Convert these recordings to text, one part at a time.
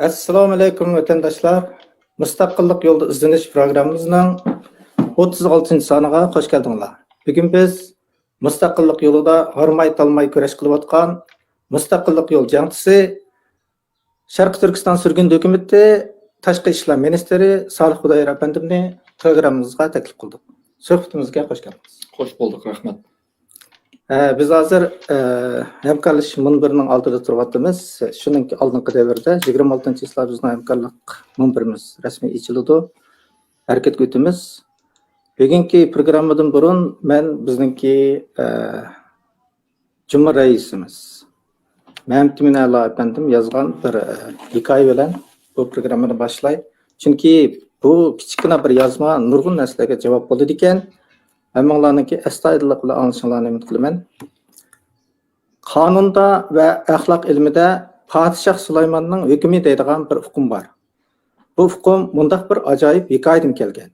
Assalomu alaykum vatandoshlar. Mustaqillik yo'lida izlanish programmamizning 36-soniga xush keldinglar. Bugun biz mustaqillik yo'lida harmay talmay kurash qilayotgan mustaqillik yo'l jangchisi Sharq Turkiston surgun hukumati tashqi ishlar ministri Solih Xudoyor apandimni programmamizga taklif qildik. Suhbatimizga xush keldingiz. Xo'sh bo'ldik, rahmat. Biz hozir hamkorlash munbirining oldida turibmiz. Shuning oldingi davrda 26-yillar bizning hamkorlik munbirimiz rasmiy ochildi. Harakat etamiz. Bugungi programmadan burun men bizningki Cumhur raisimiz Mehmet Minala efendim yozgan bir hikoya bilan bu programmani boshlay. Chunki bu kichkina bir yozma nurg'un narsalarga javob bo'ldi ekan. Hammalarninki astoydillik bilan anglashinglarni umid qilaman. Qonunda va axloq ilmida Podshoh Sulaymonning hukmi deydigan bir hukm bor. Bu hukm mundaq bir ajoyib hikoyadan kelgan.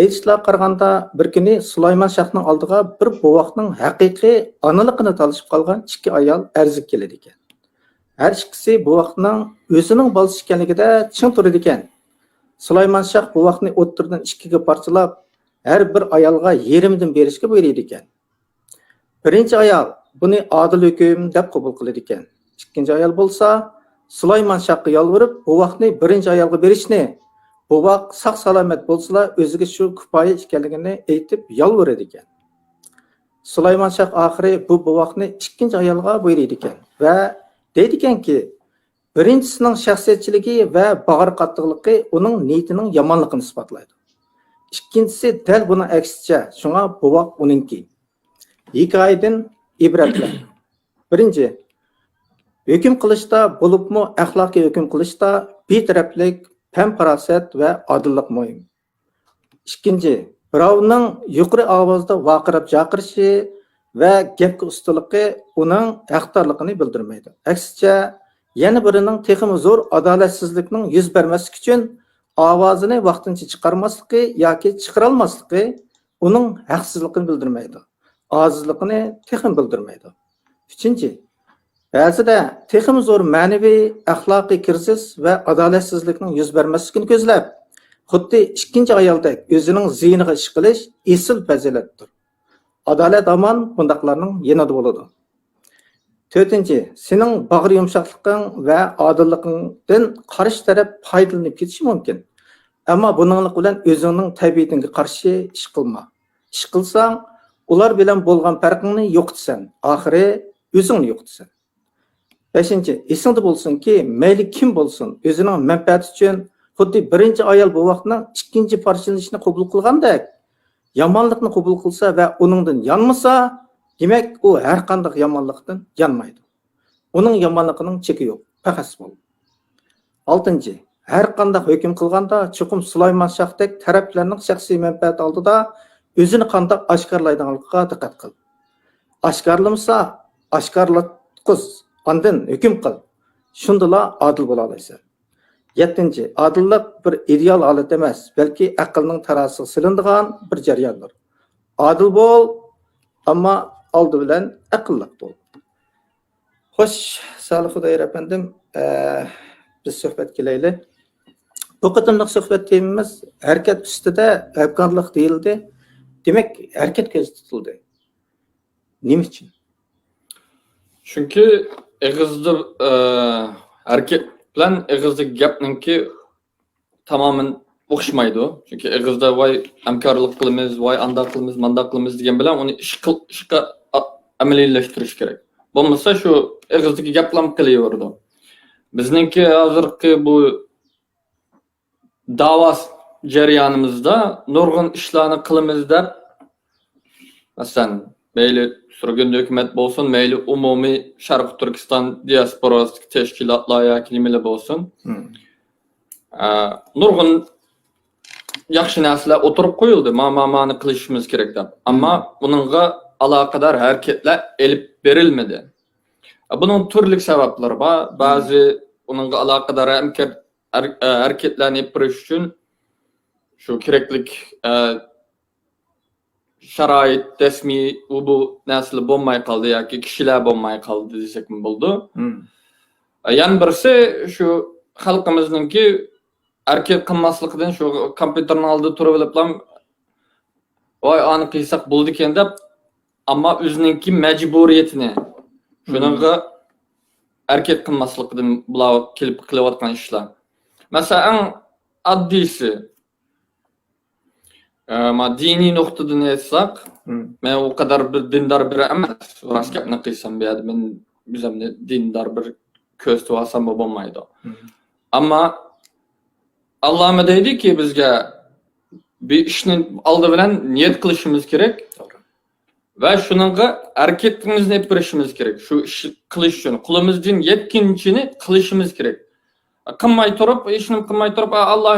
Aytishlar qaraganda bir kuni Sulaymon shohning oldiga bir buvoqning haqiqiy onaligini talishib qolgan ikki ayol arzib keladi ekan. Har ikkisi buvoqning o'zining bolasi ekanligida ching turadi ekan. Sulaymon shoh buvoqni o'ttirdan ikkiga parchalab her bir ayolga yerimden berishga buyurdi ekan. Birinchi ayol buni adil hukm deb qabul qiladi ekan. Ikkinchi ayol bo'lsa Sulaymon shohga yolvorib, buvoqni birinchi ayolga berishni, buvoq sog' salomat bo'lsa, o'ziga shu kifoya ekanligini aytib yolvoradi ekan. Sulaymon shoh oxiri bu buvoqni ikkinchi ayolga buyurdi ekan va deydi ekanki, birinchisining shaxsiyatchiligi va bag'ir qattiqligi uning niyatining yomonligini isbotlaydi. İkincisi dal buna aksicha, şuna buvoq uninki. Hikoyadan ibratlar. Birinchi, hukm qilishda bo'libmi axloqiy hukm qilishda betaraflik, pam-farosat va odillik muhim. Ikkinchi, birovning yuqori ovozda vaqirab chaqirishi va gapga ustunligi uning haqdorligini bildirmaydi. Aksicha, yana birining texmi zo'r adolatsizlikning yuz bermaslik uchun ovozini vaqtincha chiqarmasligi yoki chiqarolmasligi uning haqsizligini bildirmaydi. Ozizligini texim bildirmaydi. Uchinchi, ba'zida texim zo'r ma'naviy, axloqiy kirsiz va adolatsizlikning yuz bermasligini ko'zlab, xuddi ikkinchi ayoldek o'zining ziyniga ish qilish esil fazilatdir. Adolat amon bundaqlarning yanada bo'ladi. To'rtinchi, sening bag'ri yumshoqliging va odilligingdan qarshi taraf foydalanib ketishi mumkin. Ammo buninglik bilan o'zingning tabiatingga qarshi ish qilma. Ish qilsang, ular bilan bo'lgan farqingni yo'qotsan, oxiri o'zingni yo'qotasan. Beshinchi, esingda bo'lsinki, mayli kim bo'lsin, o'zining manfaati uchun xuddi birinchi ayol bu vaqtning ikkinchi parchalanishini qabul qilgandek, yomonlikni qabul qilsa va uningdan yonmasa, demek o her qanday yomonlikdan yanmaydı. Onun yomonligining cheki yo'q, faqat bo'l. 6. Her qanday hukm qilganda chuqum Sulaymon shohdek taraflarning shaxsiy manfaati oldida o'zini qanday oshkorlaydiganligiga diqqat qil. Oshkorlamasa, oshkorlatqiz, ondan hukm qil. Shundala adil bo'la olasan. 7. Adillik bir ideal holat emas, balki aqlning tarosiga silinadigan bir jarayondir. Adil bo'l, ammo oldi bilan aqlliq bo'l. Xo'sh, Solih Xudoyor efendim, biz suhbat qilayli. Bu qatimliq suhbat temamiz harakat ustida hamkorlik deyildi. Demak, harakat ko'zda tutildi. Nima uchun? Chunki eg'izda harakat bilan eg'izdagi gapninki tamoman o'xshamaydi. Chunki eg'izda voy hamkorlik qilamiz, voy anda qilamiz, manda qilamiz degan bilan uni ishqa amaliylashtirish kerak. Bo'lmasa shu eg'izdagi gaplam qilaverdi. Bizningki hozirgi bu da'vo jarayonimizda nurg'un ishlarni qilamiz deb, masalan, mayli surgun hukumat bo'lsin, mayli umumiy Sharq Turkiston diasporasi tashkilotlar yoki nimalar bo'lsin. Nurg'un yaxshi narsalar o'tirib qo'yildi. Ma'ni qilishimiz kerak deb. Ammo buningga aloqador harakatlar elib berilmadi. Buning turli sabablari bor. Ba'zi uningga aloqador harakatlarni yapirish uchun shu keraklik sharoit, rasmiy bu narsalar bo'lmay qoldi yoki kishilar bo'lmay qoldi desak bo'ldi. Yana birisi shu xalqimizningki hareket qilmasligidan shu kompyuterning oldida turib oliblam voy ani qilsak bo'ldi ekan deb ammo o'ziningki majburiyatini shuningga hareket qilmasligidan bular kelib qilayotgan ishlar. Masalan, oddiysi ma diniy nuqtadan aytsak, men o kadar bir dindar biri emas. Rost gapni qilsam bu yerda men bizimni dindar bir ko'z tuvalsam bo'lmaydi. Ammo Alloh nima deydiki bizga bir ishni oldi bilan niyat qilishimiz kerak. Va shuningga harakatimizni olib berishimiz kerak. Shu ishni qilish uchun qo'limizdan yetkinchini qilishimiz kerak. Qilmay turib, ishni qilmay turib, Alloh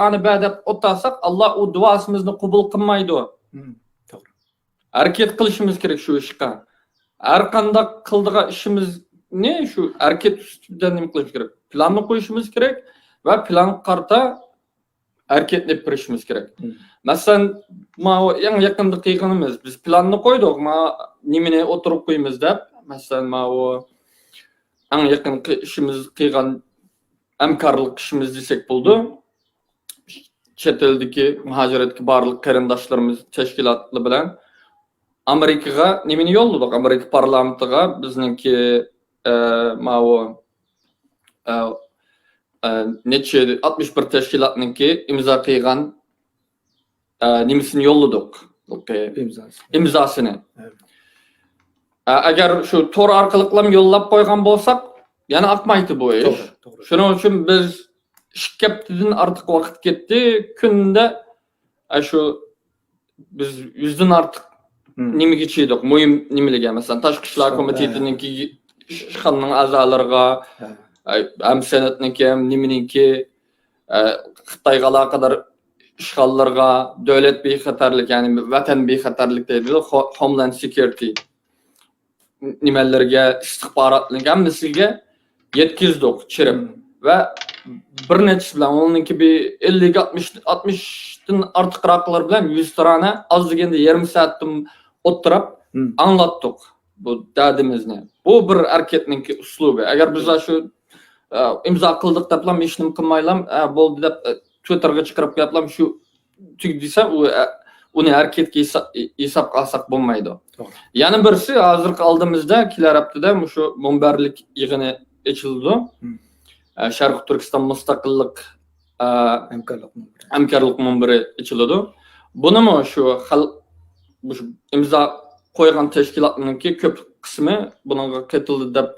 ani ba deb o'tasak, Alloh u duosimizni qabul qilmaydi. To'g'ri. Harakat qilishimiz kerak shu ishga. Har qanday qildigan ishimizni shu harakat ustidan nima qilish kerak? Planni qo'yishimiz kerak va plan qarta harakatni berishimiz kerak. Masalan, eng yaqinda qilganimiz biz planni qo'ydik, nimani o'tirib qo'yamiz deb. Masalan, eng yaqin ishimiz qilgan hamkorlik ishimiz desak bo'ldi. Chet eldagi muhojiratga barliq qarindoshlarimiz tashkilotlar bilan Amerikaga nimani yo'lladik? Amerika parlamentiga bizningki necha 61 tashkilotningki imzo qilgan nimasini yo'lladik. İmzasını. Agar shu tor orqali ham yo'llab qo'ygan bo'lsak, yana aqmaydi bu ish. Shuning uchun biz 2 haftadan ortiq vaqt ketdi. Kunda shu biz 100 dan ortiq nimaga chiydik? Muhim nimalarga, masalan, tashqi ishlar komitetininki ishxonaning a'zolariga, ham senatniki, ham nimaninki, Xitoyga aloqador ishg'ollarga, davlat bexatarlik, ya'ni vatan bexatarlik deydi, Homeland Security nimalarga, istixborotlik hammasiga yetkizdik, chirib. Va bir necha bilan onunki bir 50-60 dan ortiqroqlar bilan 100 tarana az deganda yarım soatdan o'tirib anglatdik bu dardimizni. Bu bir harakatning uslubi. Agar biz shu imzo qildik deb ham ishni qilmaylam, bo'ldi deb Twitterga chiqarib qo'yaplam, shu tug desa, uni harakatga hisob qilsak bo'lmaydi. Yana birisi hozirgi oldimizda kelar haftada shu munbarlik yig'ini ochildi. Sharq Turkiston mustaqillik hamkorlik munbiri ochildi. Bunimi shu imzo qo'ygan tashkilotningki ko'p qismi bunga ketildi deb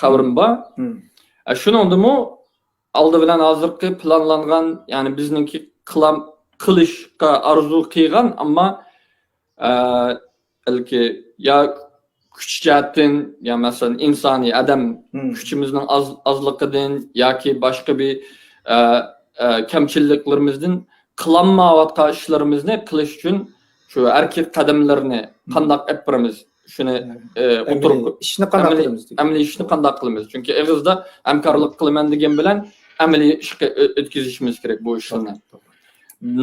xabarim bor. Shuningdimi oldi bilan hozirgi planlangan, ya'ni bizningki qilishga arzu qilgan, ammo ya kuch jihatdan, ya masalan insoniy adam kuchimizning ozligidan yoki boshqa bir kamchiliklarimizdan qilolmayotgan ishlarimizni qilish uchun shu harakat qadamlarini qanday qilib beramiz? Shuni o'tirib ishni qanday qilamiz? Amaliy ishni qanday qilamiz? Chunki ig'izda hamkorlik qilaman degan bilan amaliy ishga o'tkazishimiz kerak bu ishlarni.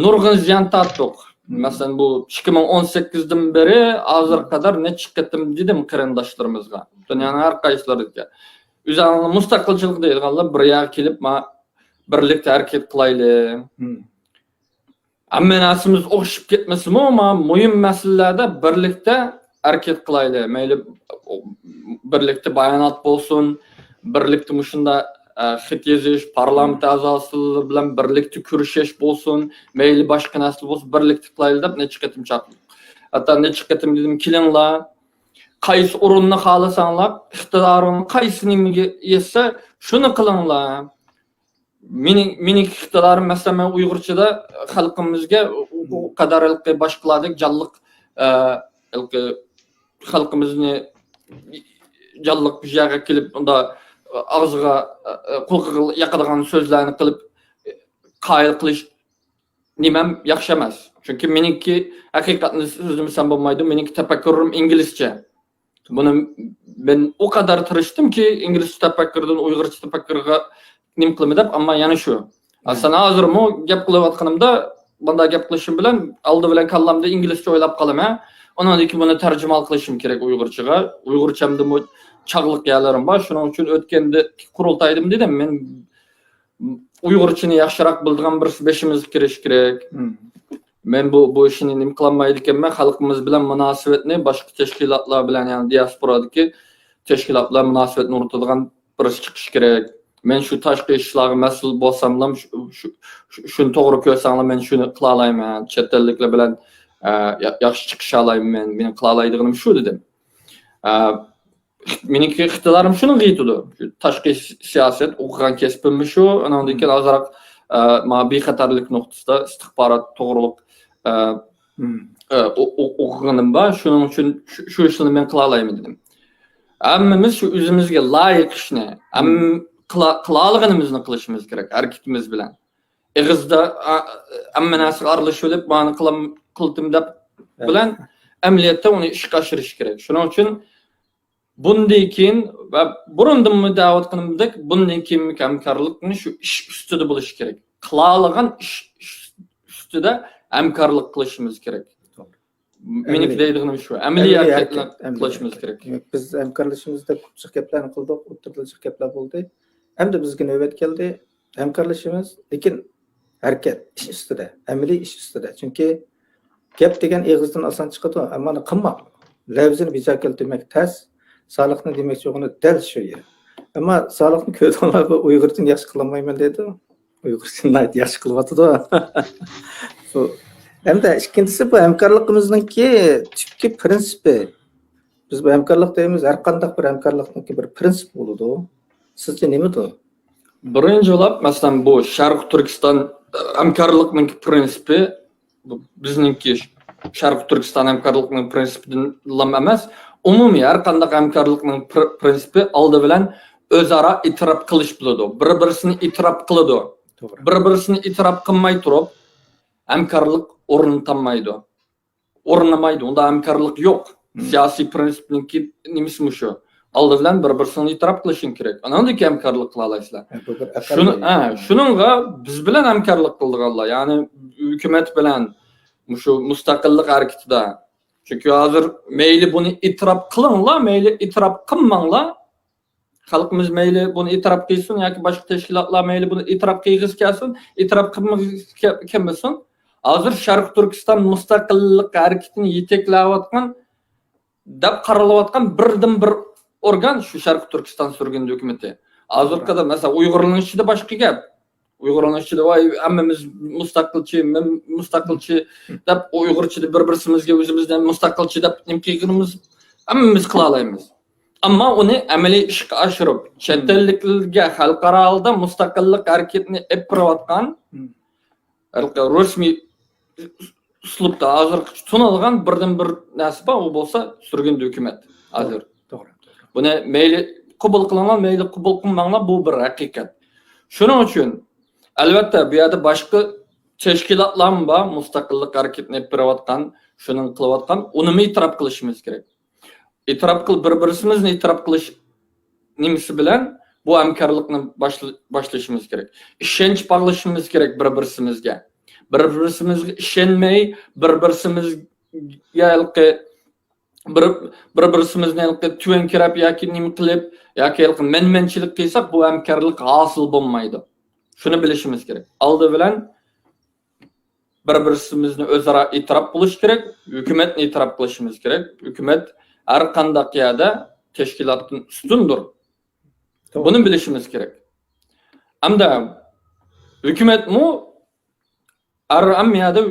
Nurg'un ziyon tortdik. Masalan, bu 2018 dan beri hozir qadar necha qatim dedim qarindoshlarimizga, dunyoning har qaysilariga. O'zlarini mustaqilchilik deydiganlar bir yoqqa kelib, birlikda harakat qilaylik. Hamma narsamiz o'xshib ketmasin-mi, muhim masalalarda birlikda harakat qilaylik. Mayli birlikda bayonot bo'lsin, birlikda shunda xit yozish, parlament a'zosi bilan birlikda kurashish bo'lsin, mayli boshqa narsa bo'lsin, birlikda qilaylik deb necha qatim chaqirdik. Hatto necha qatim dedim, kelinglar, qaysi o'rinni xohlasanglar, iqtidorini qaysi nimaga yetsa, shuni qilinglar. Mening iqtidorim masalan Uyg'urchada xalqimizga u qadarlik boshqalardek jalliq xalqimizni jalliq bir yerga kelib unda ağzıga qulqiga yaqadigan so'zlarni qilib qoyil qilish nimam yaxshi emas. Chunki meniki haqiqatni so'zlasam bo'lmaydi, meniki tafakkurim inglizcha. Buni ben o kadar tirishtimki ingliz tafakkurdan Uyg'urcha tafakkurga nim qilma deb, ammo yana shu. Aslan hozirmi gap qilayotganimda, bunda gap qilishim bilan oldi bilan kallamda inglizcha o'ylab qolaman. Ondan keyin buni tarjima qilishim kerak Uyg'urchaga. Uyg'urchamda chaqliq yerlarim bor. Shuning uchun o'tganda qurultaydim dedim. Men Uyg'urchani yaxshiroq biladigan birisi beshimiz kirish kerak. Men bu ishni nima qilolmaydi ekanman, xalqimiz bilan munosabatni boshqa tashkilotlar bilan, ya'ni diasporadagi tashkilotlar bilan munosabatni o'rnatadigan birisi chiqish kerak. Men shu tashqi ishlarga mas'ul bo'lsam ham shuni to'g'ri ko'rsanglar men shuni qila olaman. Chet elliklar bilan yaxshi chiqish olayman. Men qila oladiganim shu dedim. Meniki ixtiyorim shuni qiytidi. Tashqi siyosat o'qigan kasbim shu, andan keyin ozroq ma bexatarlik nuqtasida istixborot to'g'riliq o'qiganim bor. Shuning uchun shu ishni men qila olmayman dedim. Hammamiz shu o'zimizga loyiq ishni, qila olganimizni qilishimiz kerak harakatimiz bilan. Ig'izda hamma narsaga aralashib olib, bani qildim deb bilan amaliyotda uni ishga oshirish kerak. Shuning uchun bundan keyin va burundan da'vat qilganimdek, bundan keyin hamkorlikni shu ish ustida bo'lish kerak. Qila olgan ish ustida hamkorlik qilishimiz kerak. Meniki deydiganim shu. Amaliyat qilishimiz kerak. Biz hamkorlashimizda ko'pchilik gaplarni qildik, o'tirdiq gaplar bo'ldi. Endi bizga navbat keldi. Hamkorlashimiz, lekin harakat ish ustida, amaliy ish ustida. Chunki gap degan eg'izdan oson chiqadi, ammo qilma. Lafzini biza keltirmak tas, sog'liqni demak yo'g'ini dal shu yer. Ammo sog'liqni ko'rganlar bu Uyg'urchani yaxshi qilolmayman dedi. Uyg'urchani yaxshi qilyapti. Bu hamda ikkinchisi bu hamkorligimizningki tükki prinsipi. Biz bu hamkorlik deymiz, har qanday bir hamkorlikning bir prinsip bo'ladi. Sizce nimadir? Birinchi bo'lib, masalan, bu Sharq Turkiston hamkorlikning prinsipi bizningki Sharq Turkiston hamkorlikning prinsipidan emas, umumiy har qanday hamkorlikning prinsipi oldi bilan o'zaro e'tirof qilish bo'ladi. Bir-birini e'tirof qiladi. Bir-birini e'tirof qilmay turib, hamkorlik o'rnatilmaydi. O'rnamaydi, unda hamkorlik yo'q. Siyosiy prinsipningki nimasi shu? Oldi bilan bir-birini e'tirof qilishing kerak. Andan keyin hamkorlik qila olasizlar. Shuningga biz bilan hamkorlik qildiganlar, ya'ni hukumat bilan shu mustaqillik harakatida. Chunki hozir mayli buni e'tirof qilinglar, mayli e'tirof qilmanglar. Xalqimiz mayli buni e'tirof qilsin yoki boshqa tashkilotlar mayli buni e'tirof qilg'iz kelsin, e'tirof qilmasin. Hozir Sharq Turkiston mustaqillik harakatini yetaklayotgan deb qaralayotgan birdan-bir organ shu Sharq Turkiston surgun hukumati. Hozir qadar mesela Uyg'urlarning ichida boshqa gap. Uyg'urlarning ichida voy hammamiz mustaqilchi deb Uyg'urchida bir-birimizga o'zimizdan mustaqilchi deb nima qilganimiz hammamiz qila olamiz. Ammo uni amaliy ishga oshirib, chet elliklarga xalqaro mustaqillik harakatini epirayotgan rasmiy uslubda hozir tutilgan birdan-bir narsa bor, u bo'lsa surgun hukumat. Hozir to'g'ri. Buni mayli qabul qilinglar, mayli qabul qilmanglar, bu bir haqiqat. Shuning uchun albatta bu yerda boshqa tashkilotlar bor, mustaqillik harakatini epirayotgan, shuni qilayotgan, uni e'tirof qilishimiz kerak. E'tirof qilib bir-birimizni e'tirof qilish nimasi bilan bu hamkorlikni boshlashimiz kerak. Ishonch bog'lashimiz kerak bir-birimizga. Bir-birimizga ishonmay, bir-birimizni tuvan kirib yoki nima qilib yoki menmenchilik qilsak, bu hamkorlik hosil bo'lmaydi. Shuni bilishimiz kerak. Oldi bilan bir-birimizni o'zaro e'tirof qilish kerak, hukumatni e'tirof qilishimiz kerak. Hukumat har qanday yerda tashkilotdan ustundir. Buni bilishimiz kerak. Hamda hukumatmi hamyada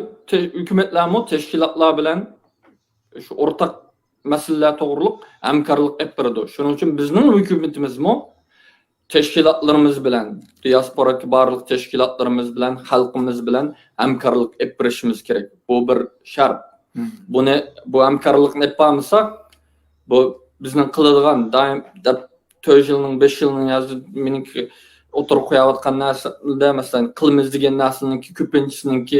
hukumatlarmi tashkilotlar bilan shu o'rtaq masalalar to'g'riliq hamkorlik qilib turadi. Shuning uchun bizning hukumatimizmi tashkilotlarimiz bilan, diasporadagi barliq tashkilotlarimiz bilan, xalqimiz bilan hamkorlik qilib turishimiz kerak. Bu bir shart. Bu hamkorlikni yapamsak, bu bizning qiladigan doim 4 yilning 5 yilning yozib meniki o'tirib qo'yayotgan narsada masalan qilimiz degan narsaninki ko'pinchisininki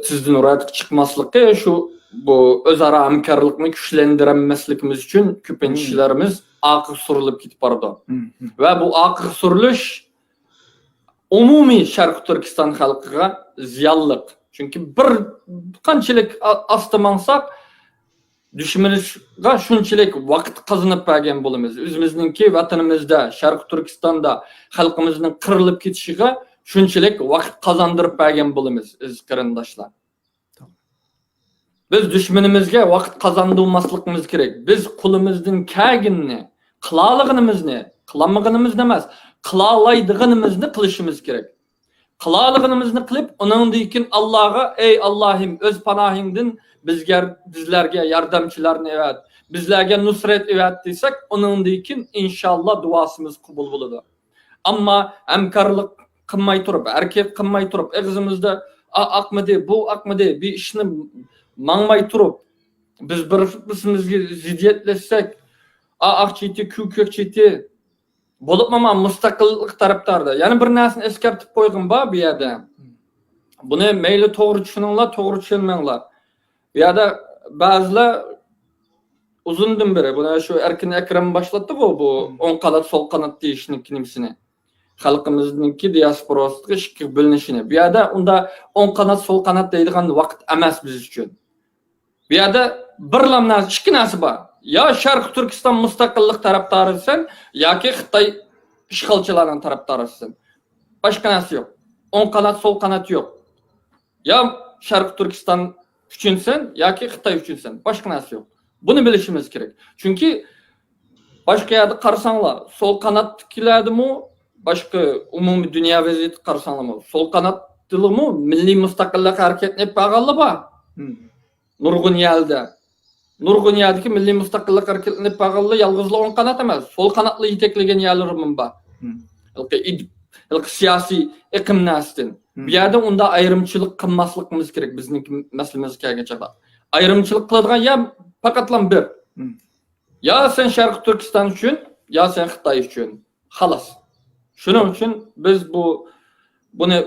tizdan ro'yxatga chiqmasligi shu bu o'zaro hamkorlikni kuchlantirmasligimiz uchun ko'pinchilarimiz oqiq surilib ketib bordi. Va bu oqiq surilish umumiy Sharq Turkiston xalqiga ziyonli. Chunki bir qanchalik ostimangsak düşmanıga shunchalik vaqt qazanib bergan bo'lamiz. O'zimizningki vatanimizda, Sharq Turkistonda xalqimizning qirilib ketishiga shunchalik vaqt qazandirib bergan bo'lamiz, aziz qarindoshlar. Biz düşmanimizga vaqt qazandırmasligimiz kerak. Biz qo'limizdan kelganini, qilalig'imizni, qilamaganimizni emas, qilalaydiganimizni qilishimiz kerak. Qilalig'imizni qilib, uningdan keyin Allohga, ey Allohim, o'z panohingdan bizlarga yordamchilarni evat, bizlarga nusrat evat desak, uningdan keyin inshaalloh duosimiz qabul bo'ladi. Ammo hamkorlik qilmay turib, erkak qilmay turib, og'zimizda aqmidi, bu aqmidi, bir ishni mangmay turib, biz bir-birimizga ziddiyatlashsak, aqchiti, ko'kchiti bo'lib mana mustaqillik taraftarda. Ya'ni bir narsani eskartib qo'yg'im bor bu yerda. Buni mayli to'g'ri tushuninglar, to'g'ri tushunmanglar. Bu yerda ba'zilar uzundan beri buni shu Erkin Akram boshlatdi bu o'ng qanot, so'l qanot deyishning nimsini. Xalqimizningki diasporasiga ikki bo'linishini. Bu yerda unda o'ng qanot, so'l qanot deydigan vaqt emas biz uchun. Bu yerda birlamlar ikki narsa bor. Ya Sharq Turkiston mustaqillik tarafdorisan yoki Xitoy ishg'olchilarining tarafdorisan. Boshqa narsa yo'q. O'ng qanot, so'l qanot yo'q. Ya Sharq Turkiston uchunsan yoki Xitoy uchunsan. Boshqa narsa yo'q. Buni bilishimiz kerak. Chunki boshqa yerda qarasanglar, so'l qanotdagilarmi, boshqa umumiy dunyo vaziyati qarasanglar, so'l qanotdilimi milliy mustaqillik harakatini bag'allab bor. Nurg'un yerda. Nurg'un yerdagi milliy mustaqillik harakatini bag'allab yolg'izlar o'ng qanot emas, so'l qanotli yetaklagan yerlarim bor. Siyosiy iqimnasdan. Bu yerda unda ayrimchilik qilmasligimiz kerak bizning masalamizga kelgancha. Ayrimchilik qiladigan yer faqatlam bir. Ya sen Sharq Turkiston uchun, ya sen Xitoy uchun. Xolos. Shuning uchun biz buni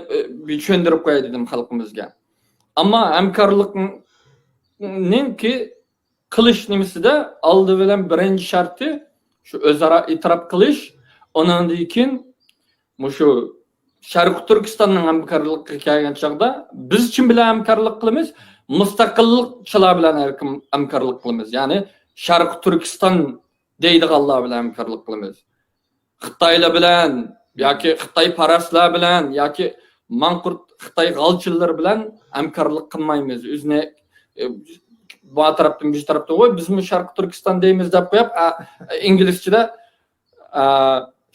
tushuntirib qo'yay dedim xalqimizga. Ammo hamkorlikningki qilish nimasida oldi bilan birinchi sharti shu o'zaro e'tirof qilish, undan keyin shu Sharq Turkistonning hamkorlikka kelgan chaqda biz kim bilan hamkorlik qilamiz? Mustaqillikchilar bilan hamkorlik qilamiz. Ya'ni Sharq Turkiston deydiganlar bilan hamkorlik qilamiz. Xitoylar bilan yoki Xitoy parastlar bilan yoki manqurt Xitoy g'alchillar bilan hamkorlik qilmaymiz. O'zini bu tarafdan bu tarafdan qo'y, biz Sharq Turkiston deymiz deb qo'yib, inglizchada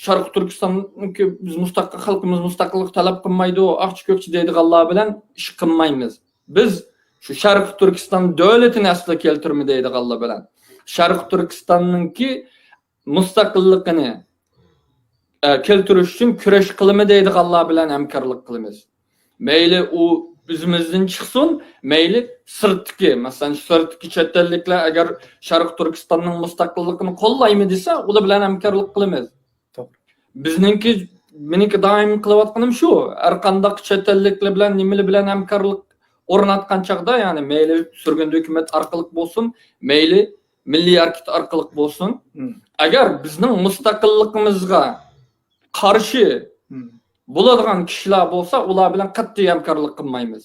Sharq Turkistonniki biz mustaqil xalqimiz mustaqillik talab qilmaydi, aqchi ko'kchi deydiganlar bilan ish qilmaymiz. Biz shu Sharq Turkiston davlatini asli keltirmaydi deydiganlar bilan Sharq Turkistonningki mustaqilligini keltirish uchun kurash qilimi deydiganlar bilan hamkorlik qilamiz. Mayli u bizimizdan chiqsin, mayli sirtki, masalan, sirtki chet elliklar agar Sharq Turkistonning mustaqilligini qo'llaymi desa, ular bilan hamkorlik qilamiz. Bizningki meniki doim qilayotganim shu, har qanday chet elliklar bilan nimalar bilan hamkorlik o'rnatgan chaqda, ya'ni mayli surgun hukumat orqali bo'lsin, mayli milliy harkat orqali bo'lsin, agar bizning mustaqilligimizga qarshi bo'ladigan kishilar bo'lsa, ular bilan qat'iy hamkorlik qilmaymiz.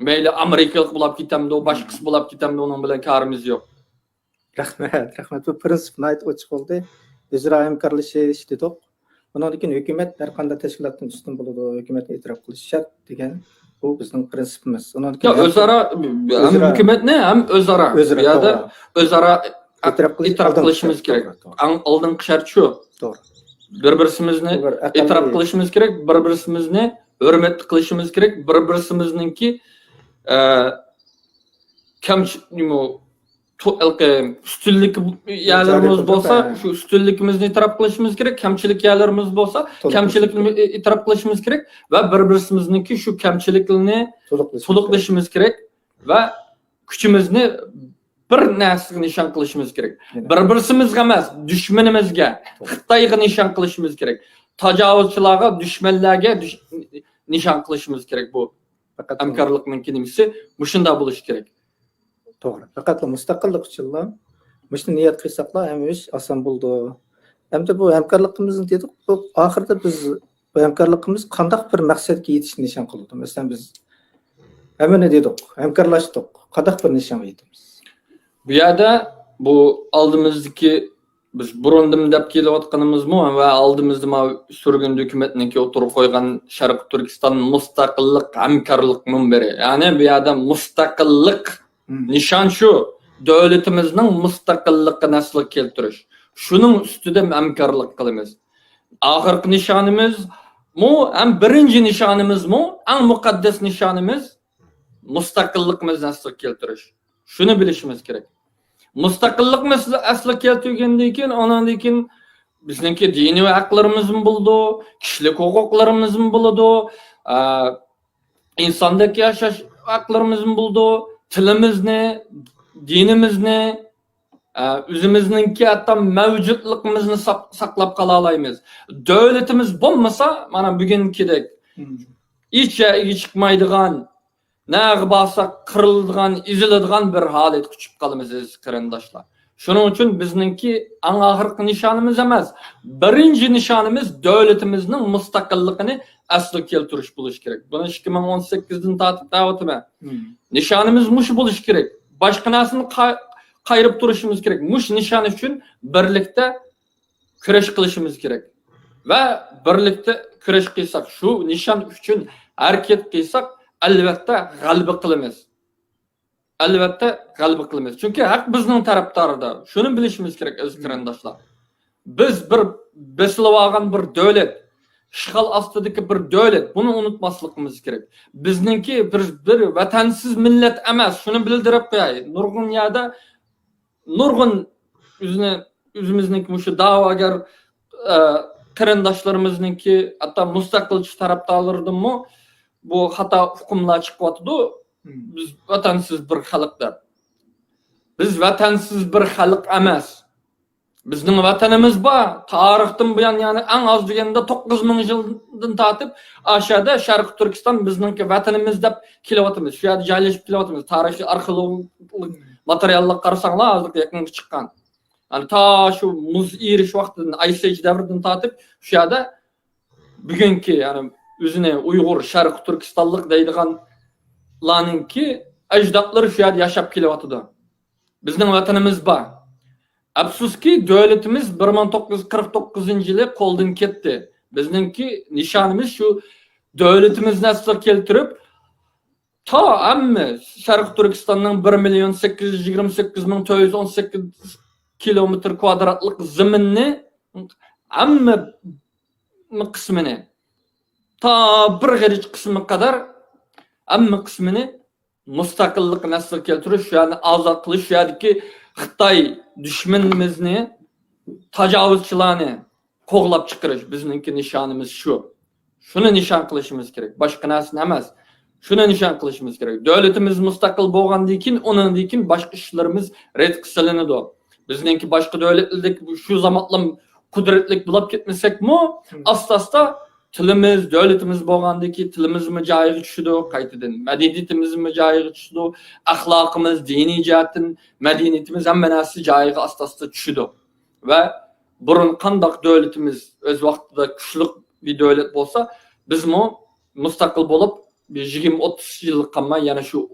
Mayli amerikalik bo'lib ketamdi, boshqasi bo'lib ketamdi, uning bilan karimiz yo'q. Rahmat. Bu prinsipni aytib o'tib qoldi. O'zaro hamkorlashish dedik. Bundan keyin hukumat har qanday tashkilotdan ustun bo'ladi, hukumatga e'tirof qilish shart degan bu bizning prinsipimiz. Undan keyin o'zaro hukumatni ham o'zaro e'tirof qilishimiz kerak. Oldingi shart shu. To'g'ri. Bir-birimizni e'tirof qilishimiz kerak, bir-birimizni hurmat qilishimiz kerak, bir-birimizningki ustunlik yerlarimiz bo'lsa, shu ustunligimizni e'tirof qilishimiz kerak, kamchilik yerlarimiz bo'lsa, kamchilikni e'tirof qilishimiz kerak va bir-birimizningki shu kamchilikni to'liqlashimiz kerak va kuchimizni bir narsaga nishon qilishimiz kerak. Bir-birimizga emas, dushmanimizga, Xitoyga nishon qilishimiz kerak. Tajovuzchilarga, dushmanlarga nishon qilishimiz kerak. Bu hamkorlikning nimasi, shunday bo'lishi kerak. To'g'ri. Faqat mustaqillik uchunlar shuni niyat qilsaqlar, ham ish oson bo'ldi. Hamda bu hamkorligimizni dedik, bu oxirida biz bu hamkorligimiz qanday bir maqsadga yetishni nishon qildi. Masalan, biz hammani dedik, hamkorlashdik, qanday bir nishonga yetamiz. Bu yerda bu aldığımızdaki biz burundim dep kelayotganymyzmy we aldymyzda sürgün hökümetiniňki oturup koygan Şarkı Türkistan mustaqillik hamkarlyk münberi. Yani bu ýerde mustaqillik nişan şu, döwletimizning mustaqilligini asly keltiriş. Şunun üstüde hamkarlyk kılymyz. Ahirki nişanymyz mu, hem birinci nişanymyz mu, en mukaddes nişanymyz mustaqilligimizni asly keltiriş. Şunu bilişimiz gerek. Mustaqillik aslı keltirgendan keyin ondan keyin bizningki dini we haklarymyz boldy, kişilik hukuklarymyz boldy, insandaki yaşaş haklarymyz boldy, tilimizni, dinimizni, özümizninki hatta mevcutlukimizni saklap kala alaýmyz. Döwletimiz bolmasa, mana bugunkidek hiç çıkmaydygan, näge basak kırıldıgan, iziledigan bir halet küçüp kalımız aziz qarandaşlar. Şunun için bizninki en ahirki nişanımız emas. Birinci nişanımız döwletimizning mustaqilligini asly keltiriş boluş gerek. Bunu 2018'den tatip dawatymy. Nişanımız muş boluş gerek. Başka narsany kayırıp duruşumuz gerek. Muş nişan üçün birlikte küreş kılışımız gerek. Ve birlikte küreş kıysak, şu nişan üçün hareket kıysak elbette galba kılymyz. Elbette galba kılymyz. Çünkü hak bizning taraptarıda. Şunu bilişimiz gerek aziz qarandaşlar. Biz bir besilip algan bir döwlet, işgal astydaky bir döwlet, bunu unutmaslykymyz gerek. Bizninki bir vatansiz millet emas. Şunu bildirip qoýaý. Nurgun ýerde nurgun özümizninki muşu davagar qarandaşlarymyznınki hatta mustaqilçi taraptarlarydymmy bu hata hukumlar çıkıwatydy. Biz vatansiz bir halyklar. Biz vatansiz bir halyk emas. Bizning vatanymyz bar. Taryhdan buyan yani en az degende 9000 ýyldan tatyp aşağıda Şarkı Türkistan bizninki vatanymyz dep kelawatymiz. Şu ýerde jaýlaşyp kelawatymiz. Taryhy arkeologik materiallar garasaňlar hazırky ýakynky çykkan. Yani ta şu muz iriş wagtydan Ice Age davrinden tatyp şu ýerde bugünkü yani özüne Uygur Şarkı Türkistanlyk diýdigan lanınki ejdatlary şu ýerde ýaşap kelawatydy. Bizning vatanymyz bar. Afsuski döwletimiz 1949-ýyly koldan ketdi. Bizninki nişanymyz şu döwletimizni asly keltirip ta hamma Şarkı Türkistanyň 1.828.918 kilometr kvadratlyk zeminni hamma kısmını ta bir geriç kısmı kadar hamma kısmını mustaqillik nasıl keltiriş, yani azat kılış, yani ki Xitay düşmanimizni, tajavuzçılarını koglap çıkarış. Bizninki nişanımız şu. Şunu nişan kılışımız gerek. Başka narsany emas. Şunu nişan kılışımız gerek. Döwletimiz mustaqil bolgandan keyin ondan keyin başka işlerimiz ret kısalanydy. Bizninki başka döwletlik şu zamatla kudretlik bulup ketmesekmi, asta tilimiz, döwletimiz bolgandan keyin tilimizmi jaýyga düşdi, gaýtadan medeniýetimizmi jaýyga düşdi, ahlakymız, dini jihatdan medeniyetimiz hemme näse jaýyga asta düşdi. Ve burun kandak döwletimiz öz wagtynda güçlük bir döwlet bolsa, bizmi mustaqil bolup bir 20-30 ýyllyk gamma, yani şu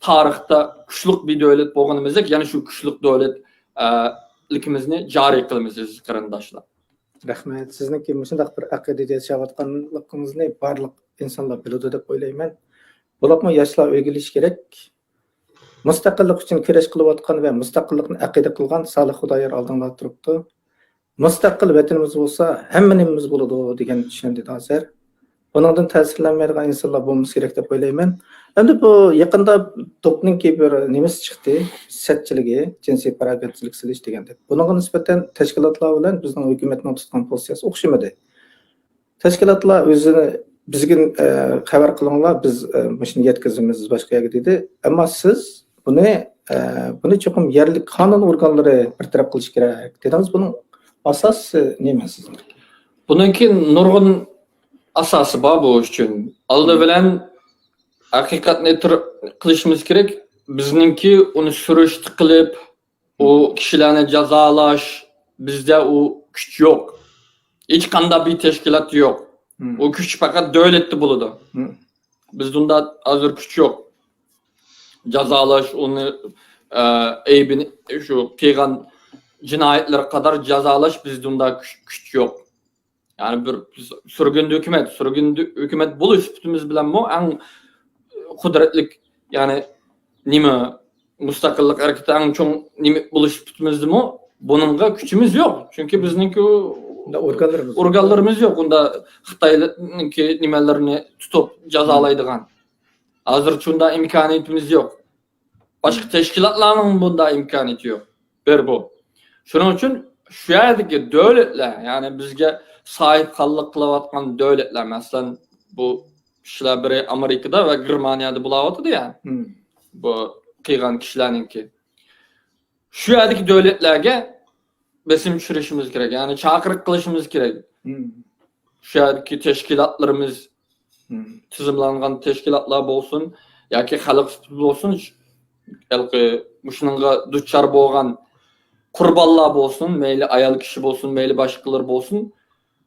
taryhda güçlük bir döwlet bolganymyzda, yani şu güçlük döwletlikimizni jary kılymyz aziz qarandaşlar. Rahmet. Sizningki mushundaq bir aqidada yaşawatganlygyňyzy barlyk insanlar biladi dep oýlaýman. Bolapmy ýaşlar öýgiliş gerek. Mustaqillik üçin kireş kılıp ve mustaqillikni aqida kılgan Salih Hudaýar aldyňda turupdy. Mustaqil wetanymyz bolsa hemmenimiz bolady digen düşündi hazır. Onundan täsirlenmeýän insanlar bolmasy gerek dep oýlaýman. Endi bu ýakynda topningki bir nemes çykdy, setçiligi, jinsi paragatçylyk siliş degende. Bununğa nisbeten teşkilatlar bilen bizning hökümetniň tutgan pozisiýasy okşamady. Teşkilatlar özüni bizge habar kılыңlar, biz muşunu yetkizimiz başka ýerge dedi. Ama siz bunu çokum yerlik kanun organları bir taraf kılış gerek dediniz. Bunun asası neme sizin? Bununki nurgun asası bar bu üçün. Aldı bilen hakikatni kılışımız gerek. Bizninki onu sürüştü kılıp o kişilerini cezalaş, bizde o güç yok. Hiç kanda bir teşkilat yok. O güç fakat döwletli buludu. Bizde hazır güç yok. Cezalaş, onu eybini şu qilgan jinoyatlar qadar jazolash bizda unda kuch yo'q. Yani bir sürgündü hükümet buluş sütümüz bilen bu en kudretlik yani nime müstakillik hareketi en çok nime buluş sütümüzdü mü bununla küçümüz yok. Çünkü bizninki organlarımız yok. Onda Xitay'ınki nimelerini tutup cazalaydıgan. Hazır şunda imkaniyetimiz yok. Başka teşkilatların bunda imkaniyeti yok. Bir bu. Şunun için şu yerdeki devletler yani bizge sahip kallık kılavatkan devletler mesela bu kişiler biri Amerika'da ve Germaniyada bulavatıdı ya bu kıygan kişilerinki. Şu yerdeki devletlerge besim düşürüşümüz gerek yani çakırık kılışımız gerek. Şu yerdeki teşkilatlarımız tizimlangan teşkilatlar olsun ya ki halk olsun belki muşununla duçar boğan kurballar olsun, meyli ayal kişi olsun, meyli başkaları olsun.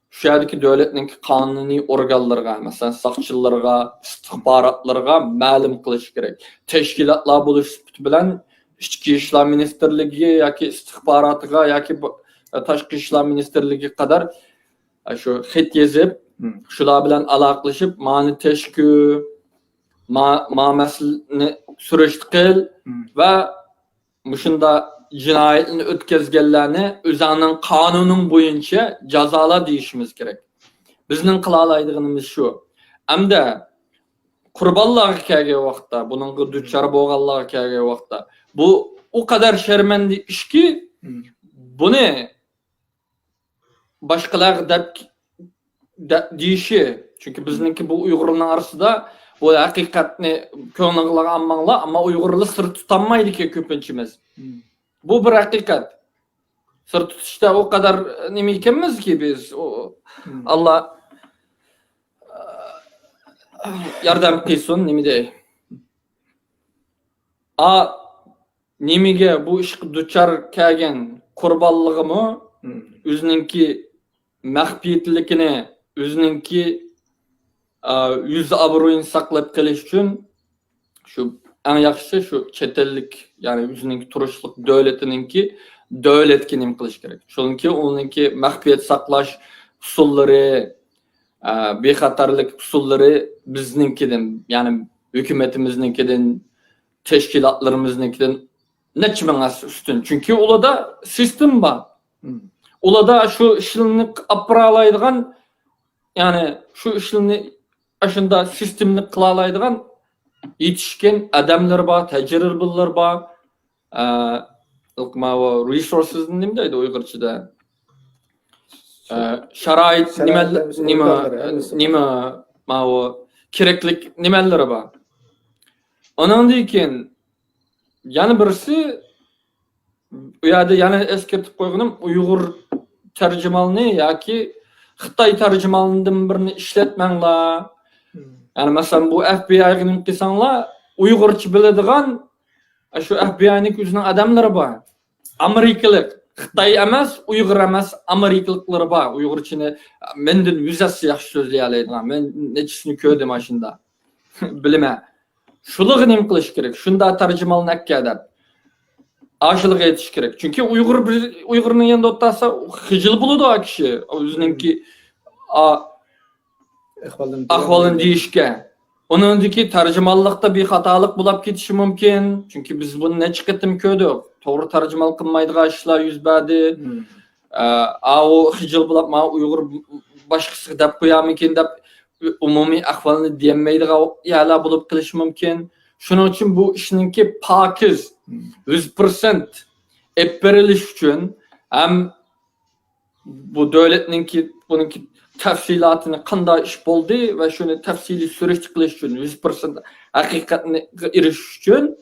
Şu yerdeki devletinin kanuni organlarına, mesela sakçılarga, istihbaratlarga ma'lum qilish gerek. Teşkilatlar buluş bilen İçki İşler Ministerligi yoki istihbaratıga yoki Tashqi İşler Ministerligi kadar şu xit yezib, shular bilan aloqalashib, mani teşkil, ma masalani surishti qil va mushunda cinayetini ötkazganlarni o'zining qonuning bo'yicha jazola deyishimiz kerak. Bizning qila oladiganimiz shu. Hamda qurbonlarga kelgan vaqtda, buning duchor bo'lganlarga kelgan vaqtda bu o kadar sharmanda ishki, buni boshqalar deb deyishi. Çünkü bizningki bu Uyg'urlar orasida bu haqiqatni ko'ngilga olmanglar, ammo Uyg'urlar sir tutolmaydi ki ko'pinchimiz. Bu bir hakikat. Sır tutuşta o kadar nima ekanmiz ki biz. Allah yardım qilsin nima dey. Nimiga bu ish duchar kelgan qurbonligimi o'zininki maxfiyatligini, o'zininki yuz obro'yini saqlab qolish uchun shu en yaxshisi şu chet yani o'zining turishlik davlatininki davlatga nima qilish kerak. Chunki uninki maxfiyat saqlash usullari, bexatarlik usullari bizninkidan, yani hukumatimizninkidan, teşkilatlarımızninkidan necha ming ustun. Chunki ularda sistem bor. Ularda şu ishni aparalaydigan, yani şu ishni aşında sistemni qila oladigan yetişkin adamlar var, tecrübeler var. Resources nima deydi Uyg'urchada? Sharoit nima keraklik nimalar bor. Ondan keyin yana birisi u yerda yana eskartib qo'yganim Uyg'ur tarjimonini yoki Xitoy tarjimonidan birini ishlatmanglar. Yani mesela bu FBI'nin qilsanglar Uyg'urcha biladigan şu FBI'ning o'zining adamlari bor. Amerikalik, Xitoy emas, Uyg'ur emas, Amerikaliklar bor. Uyg'urchani mendan yuzasi yaxshi so'zlay oladigan. Men nechisini ko'rdim ashunda. Bilma. Shulig'i nima qilish kerak? Shunda tarjimonlar akkadan. Aşılık yetiş gerek. Çünkü Uygur'un yanında otursa hıcıl buludu o kişi. O'zininki ahvalın deyişke. Onun önceki tarjimonlikda bir hatalık bulup ketishi mümkün. Çünkü biz bunu ne çıkarttım köydük. Doğru tarjimonlik qilmaydigan ishlar yuz berdi. O hıcıl bulup ma Uygur başkası deb qo'yarmikin deb umumiy ahvolni deyolmaydigan yerlar bulup qilish mümkün. Şunun için bu işninki pakiz 100% ep berilish uchun hem bu devletninki bununki tafsilotini qanday ish bo'ldi va shuni tafsiliy surishti qilish uchun 100% haqiqatni erishish uchun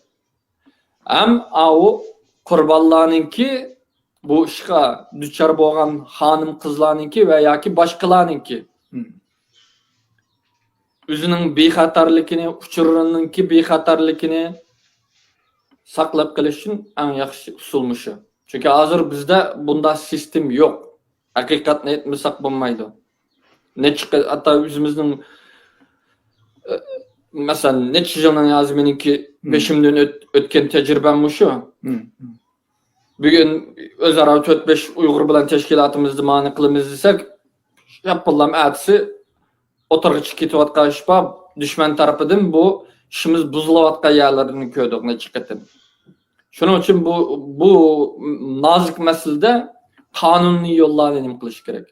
ham o qurbonlarninki bu ishga duchor bo'lgan xonim qizlarninki va yoki boshqalarninki o'zining bexatarligini, uchurininki bexatarligini saqlab qolish uchun eng yaxshi usulmuş. Çünkü hozir bizda bunda sistem yo'q. Haqiqatni aytmasak bo'lmaydi. Ne çıkı hatta o'zimizning mesela neçe yıldan yazmeninki beşimden ötken tecrübem şu. Bugün özara 4-5 Uygur bilen teşkilatımızdı mani kılımız desek yapılan ertesi oturğuç ketip işpa düşman tarafıdan bu işimiz buzulavatkan yerlerini köydük ne çıkıtın. Şunun için bu nazik meselede kanuni yollarla enim kılış gerek.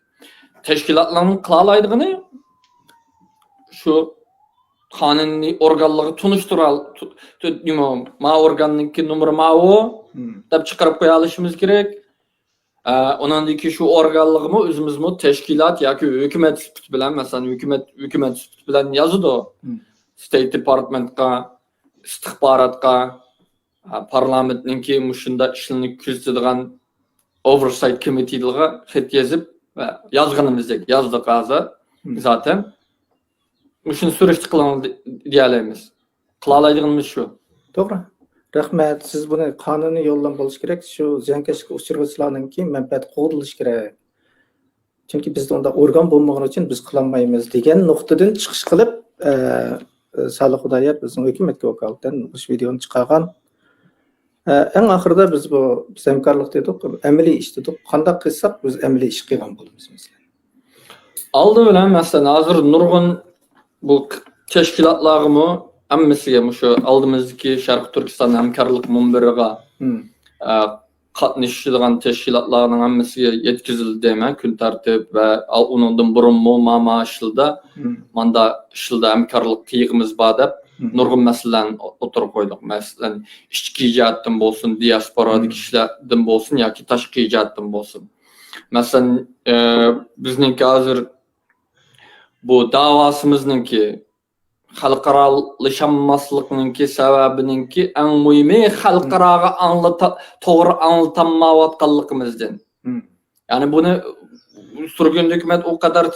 Teşkilatların kılalaydıgını şu kanuni organlığı tunuştural ma organınki numara ma o dep çıkarıp koya alışımız gerek. Onandaki şu organlığımı özümüzmü teşkilat yoki hükümet süpüt bilen mesela hükümet süpüt bilen yazıdı o. State Department'a, istihbarat'a, parlamentninki muşunda işini küzdüdüğün Oversight Committee'liğe fet yazıp yazgınımızda yazdık ağza zaten. Muşun süreçti kılan diyelerimiz. Kılalaydıgımız şu. Doğru. Rahmet, siz bunu kanuni yoldan buluş gerek. Şu ziyankeşlik uçurğuçlarınki menfaat qoğduluş gerek. Çünkü biz de onda organ bulmağın için biz kılanmayımız degen noktadan çıkış kılıp Salih Hudayar bizim hükümetke vakaleten bu videonu çıkargan. En ahırda biz bu hemkarlık dedik, emeli iş dedik. Qandaq qilsak biz emeli iş qilgan bo'lamiz mesela. Aldı bilen mesela hazır nurgun bu teşkilatlarımı emmesiga şu aldığımızdaki Şarkı Türkistan hemkarlık munbiriga qatnaşıdığan teşkilatlarının emmesiga yetkizildi deme kun tartib ve onundan burun mu mama aşılda manda aşılda hemkarlık kıyığımız bar dep nurgun meselen oturup koyduk. Mesela işçi icatdan bolsun, diasporadaki işlerden bolsun yoki tashqi icatdan bolsun. Mesela bizninki hazır bu davasımızınki xalqaralaşanmaslıqninki sebebininki en mühimi xalqaraga toğru anlatanmavatqanlığımızdan. Yani bunu sürgün hükümet o kadar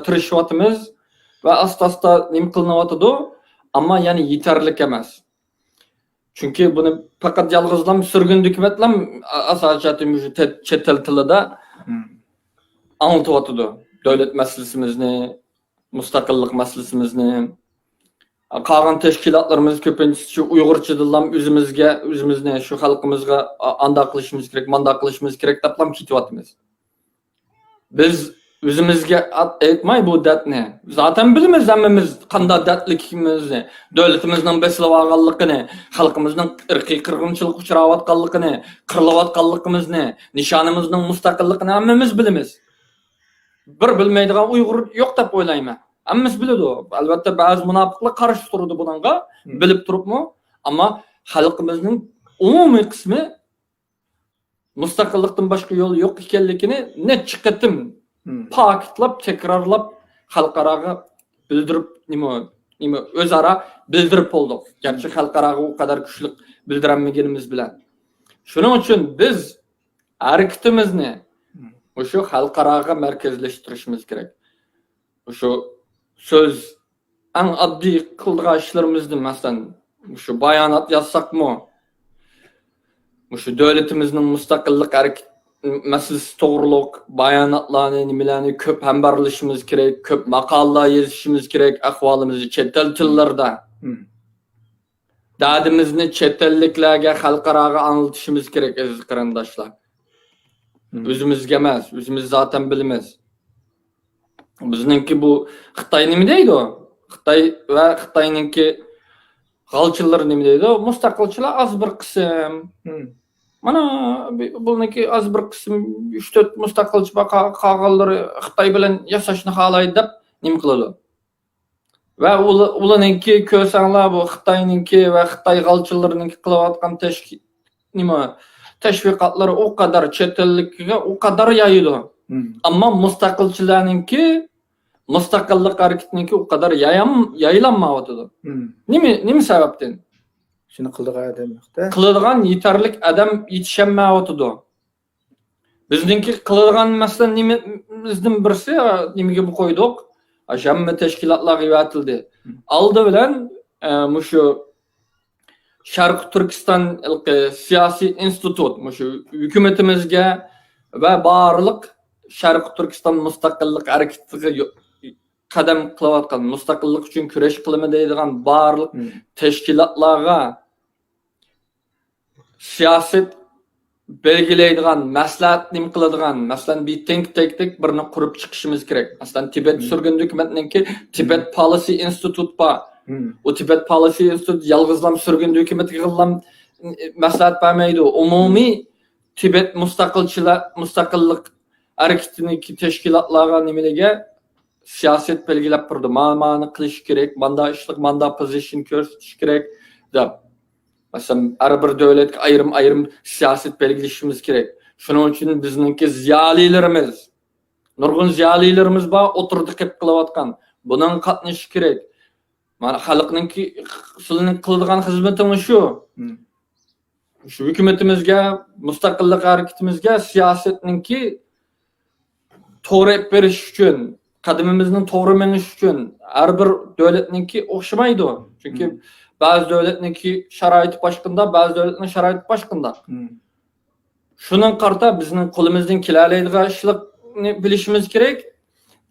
tırışıvatımız ve asta nim kılınavatıdı ama yani yeterlik emas. Çünkü bunu fakat yalgızlam sürgün hükümetle asacatımızı çetel tılıda anlatıvatıdı. Devlet meselesimizni, mustaqillik meselesimizni, qalan teşkilatlarımız köpüncüsü şu Uygurçadılam özümüzne, şu halkımızga anda qilishimiz kerak, manda qilishimiz kerak deplam ketivatımız. Biz özümüzge aytmay bu dertni. Zaten bilimiz emmimiz qanda dertlikimizni, devletimizning besilavaganligini, halkımızning irqiy qirg'inchilik uchravatganligini, qirilavatganligimizni, nishonimizning mustaqilligini emmimiz bilimiz. Bir bilmeydiğen Uygur yok dep oylayman. Emmimiz biladi o. Albatta bazı münafıklar qarshi turdi bunga, bilip turibmi? Ama halkımızning umumiy qismi mustaqillikdan boshqa yo'l yo'q ekanligini necha qatim pakitlab, tekrarlab xalqaraga bildirib nima o'zara bildirib bo'ldik. Gerçi xalqaraga o kadar kuchli bildiranmaganimiz bilan. Shuning uchun biz harakatimizni o'sha xalqaraga markazlashtirishimiz kerak. O'sha söz en oddiy qildigan ishlarimizni masalan o'sha bayonot yozsakmi, o'sha davlatimizning mustaqillik hareket meselesi to'g'riliq bayonotlarni nimalarni ko'p hambarlashimiz kerak, ko'p maqolalar yozishimiz kerak, ahvolimizni chet el tillarida. Dardimizni chet elliklarga, xalqaraga anlatishimiz kerak aziz qarindoshlar. Özümüzge emas, özümüz zaten bilmez. Bizninki bu Xitoy nima deydi o? Xitoy va Xitoyninki g'alchillar nima deydi o? Mustaqilchilar az bir qism. Mana buniki az bir qism 3-4 mustaqilchi qolganlari Xitoy bilan yashashni xohlaydi deb nima qiladi? Va ularninki ko'rsanglar bu Xitoyninki va Xitoy g'alchillariniki qilayotgan teşvikatları o kadar çetellikle o kadar yayılıyor. Ama mustaqilchilarninki mustaqillik hareketininki o kadar yayılanmavatıdı. Nima sebepten? Shuni qildigan adam yo'qda. Qiladigan yetarlik adam yetishmayapti. Bizninki qiladigan masalan nimamizdan birisi nimaga bu qo'ydik? Jamma teşkilatlarga yuvatildi. Aldı bilan mushu Şarkı Türkistan siyasi institut mushu hükümetimizge ve barlık Şarkı Türkistan mustaqillik hareketiga qadam qilayotgan, mustaqillik uchun kurash qilimi deydigan barliq tashkilotlarga siyosat belgilaydigan, maslahat nim qiladigan, masalan, bir think tank birini qurib chiqishimiz kerak. Masalan, Tibet surgun hukumatninki Tibet Policy Institute bor. O Tibet Policy Institute yalg'izlam surgun hukumatga qilgan maslahat bermaydi. Umumiy Tibet mustaqillik hareketindeki teşkilatlarga nimelige siyaset belgilep durdu. Ma'ni qilish kerak, manda ishlik, manda position ko'rsatish kerak deb. Mesela her bir devletke ayrım siyaset belgilişimiz gerek. Şunun için bizninki ziyalilerimiz, nurgun ziyalilerimiz var, oturduk hep kılavatkan. Bunun katnışı gerek. Mana halkınki sılının kıldığın hizmetimiz şu. Şu hükümetimizge, müstakillik hareketimizge siyasetninki to'g'ri ep berish uchun, qadimimizning to'g'ri menish uchun har bir davlatninki o'xshamaydi. Chunki ba'zi davlatninki sharoiti boshqanda, ba'zi davlatning sharoiti boshqanda. Shuning qarta bizning qo'limizdan kelalaydigan ishlarni bilishimiz kerak.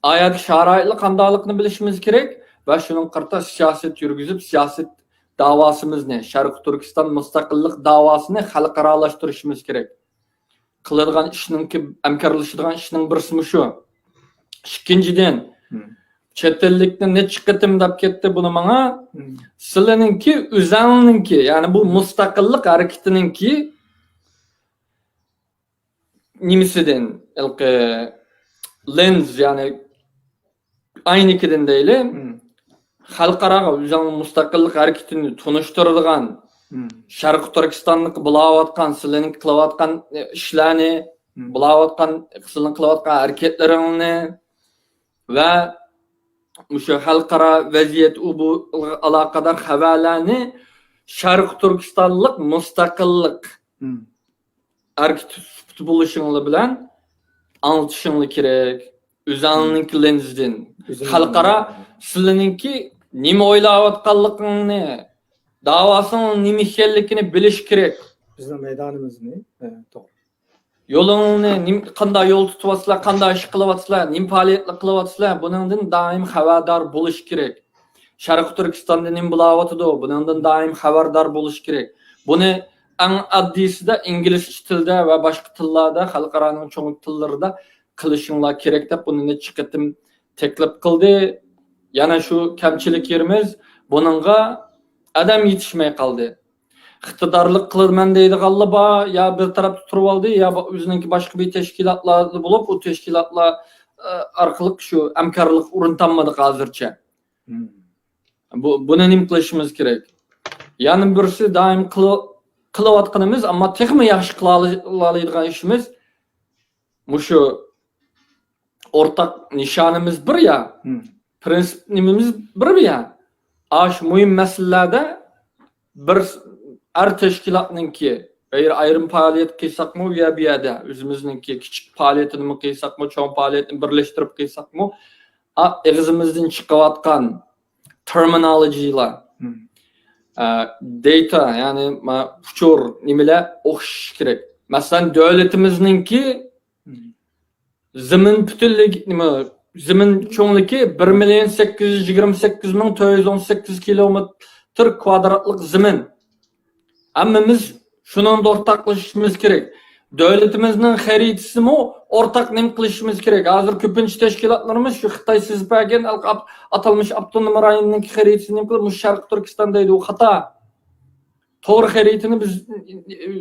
Ayat sharoitli qandoqlikni bilishimiz kerak va shuning qarta siyosat yurgizib, siyosat davosimizni, Sharq Turkiston mustaqillik davosini xalqaralashtirishimiz kerak. Qiladigan ishninki hamkorlashadigan ishning birisi shu. Ikkinchidan, chet ellikni necha qatim deb ketdi buni menga. Sizlarninki o'zingizninki, ya'ni bu mustaqillik harakatininki nimasidan, lens, ya'ni aynikidan deyli, xalqaro o'zing mustaqillik harakatini tunishtiradigan Sharq Turkistonning bulayotgan, sizlarning qilayotgan ishlarni, bulayotgan, sizlarning qilayotgan harakatlaringni va o'sha xalqaro vaziyat bu aloqador xabarlarni Sharq Turkistonlik mustaqillik harakati bo'lishinglar bilan anlatishinglar kerak. O'zingning lensdan xalqaro sizlarningki nima o'ylayotganligingni, davasının nima ekanligini bilish kerak. Bizning maydonimizni, to'g'ri. Yo'lingni qanday yo'l tutyapsizlar, qanday ish qilyapsizlar, nima faoliyatlar qilyapsizlar, buningdan doim xabardor bo'lish kerak. Sharq Turkistonda nima bo'layotdi, buningdan doim xabardor bo'lish kerak. Buni eng oddiysida ingliz tilida va boshqa tillarda, xalqaroning cho'ng tillarida qilishinglar kerak deb buni necha qatim taklif qildi. Yana shu kamchilik yerimiz buningga adam yetişmeye kaldı. İktidarlık kılırman deydiganlar bor, ya bir tarafta turib oldi, ya o'zininki boshqa bir teşkilatlarda bo'lib, o teşkilatlar orqali shu hamkorlik o'rin tanmadik hozircha. Buni nima qilishimiz kerak? Yana birisi doim qilayotganimiz, ammo texmi yaxshi qila oladigan ishimiz shu o'rtaq nishonimiz bir ya, prinsip nimamiz bir ya. Aş mühim meselelerde bir her teşkilatınki ayrım faaliyet kıysak mı ya bir yerde özümüzünki küçük faaliyetini mi kıysak mı, çoğun faaliyetini birleştirip kıysak mı, ağzımızdan çıkavatkan terminolojiyle data yani uçur nimele okşuş gerek. Mesela devletimizinki zemin bütünlüğü nime Zemin çoğunluğu 1.828.918 kilometr kvadratlık zemin. Hammamiz şunun da ortaklaşışımız gerek. Devletimizin haritası mı ortak nem kılışımız gerek. Hazır köpünç teşkilatlarımız şu Xitay sizbergen atılmış Abdunum rayonundaki haritasını nem kılmış Sharq Turkiston'daydı o hata. Doğru haritini biz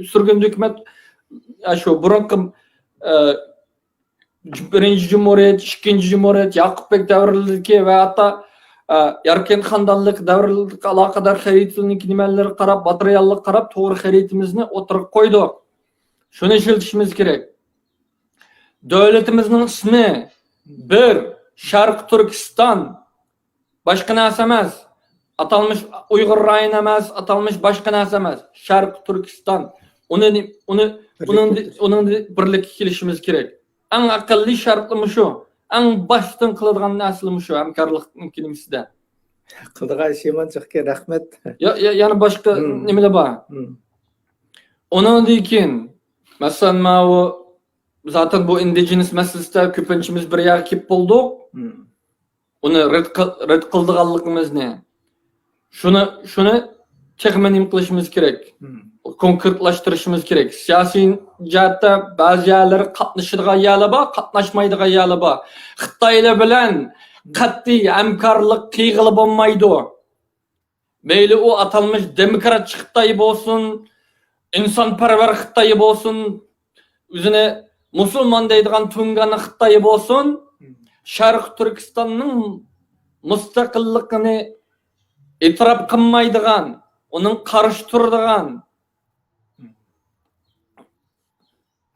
sürgün hükümet şu burunki Birinci Cumhuriyet, ikinci Cumhuriyet, Yakupbek davridagi ve hatta Yarken Xandonlik davriga aloqador xaritning nimalarga qarab, materiallarga qarab to'g'ri xaritimizni o'tirib qo'ydik. Shuni ishlatishimiz kerak. Davlatimizning ismi bir Sharq Turkiston, boshqa narsa emas. Atalmış Uyg'ur rayoni emas, atalmış boshqa narsa emas. Sharq Turkiston. Uning birlikka kelishimiz kerak. En akıllı şartlı şu, en baştan kıladigan nasıl şu, hamkorlikning nimsida. Qildigan ishim chiqga rahmat. Yani başka nimalar bor? Ondan keyin, masalan, zaten bu indigenous meselesida ko'pinchimiz bir yerga kelib bo'ldik. uni red qildiganligimizni shuni texmin qilishimiz kerak. Konkretlashtirishimiz kerak. Siyosiy jihatda ba'zi yerlari qatnashadigan yerlar bor, qatnashmaydigan yerlar bor. Xitoylar bilan qat'iy hamkorlik qilg'ili bo'lmaydi. Meyli o atalmış demokratçı Xitoy bo'lsin, insonparvar Xitoy bo'lsin, o'zini musulmon deydigan Tungani Xitoy bo'lsin, Sharq Turkistonning mustaqilligini e'tirof qilmaydigan, uning qarshi turadigan